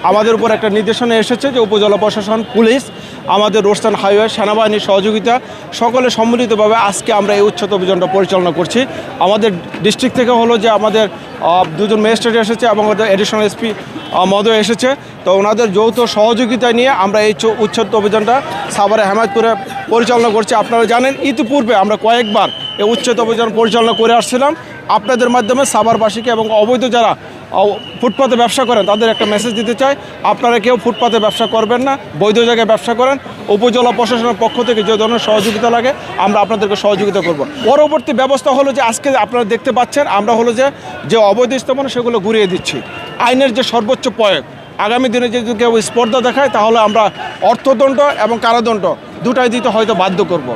আমাদের উপর একটা নির্দেশনা এসেছে যে উপজেলা প্রশাসন, পুলিশ, আমাদের রোডসান হাইওয়ে, সেনাবাহিনীর সহযোগিতা সকলে সম্মিলিতভাবে আজকে আমরা এই উচ্ছেদ অভিযানটা পরিচালনা করছি। আমাদের ডিস্ট্রিক্ট থেকে হলো যে আমাদের দুজন ম্যাজিস্ট্রেট এসেছে এবং আমাদের এডিশনাল এসপি মহোদয় এসেছে। তো ওনাদের যৌথ সহযোগিতা নিয়ে আমরা এই উচ্ছেদ অভিযানটা সাভারে হেমায়তপুরে পরিচালনা করছি। আপনারা জানেন ইতিপূর্বে আমরা কয়েকবার এই উচ্ছেদ অভিযান পরিচালনা করে আসছিলাম। আপনাদের মাধ্যমে সাভারবাসীকে এবং অবৈধ যারা ফুটপাতে ব্যবসা করেন তাদের একটা মেসেজ দিতে চাই, আপনারা কেউ ফুটপাতে ব্যবসা করবেন না, বৈধ জায়গায় ব্যবসা করেন। উপজেলা প্রশাসনের পক্ষ থেকে যে ধরনের সহযোগিতা লাগে আমরা আপনাদেরকে সহযোগিতা করব। পরবর্তী ব্যবস্থা হলো যে আজকে আপনারা দেখতে পাচ্ছেন আমরা হলো যে অবৈধ স্থাপনা সেগুলো ঘুরিয়ে দিচ্ছি। আইনের যে সর্বোচ্চ প্রয়োগ, আগামী দিনে যদি কেউ স্পর্ধা দেখায় তাহলে আমরা অর্থদণ্ড এবং কারাদণ্ড দুটাই দিতে হয়তো বাধ্য করব।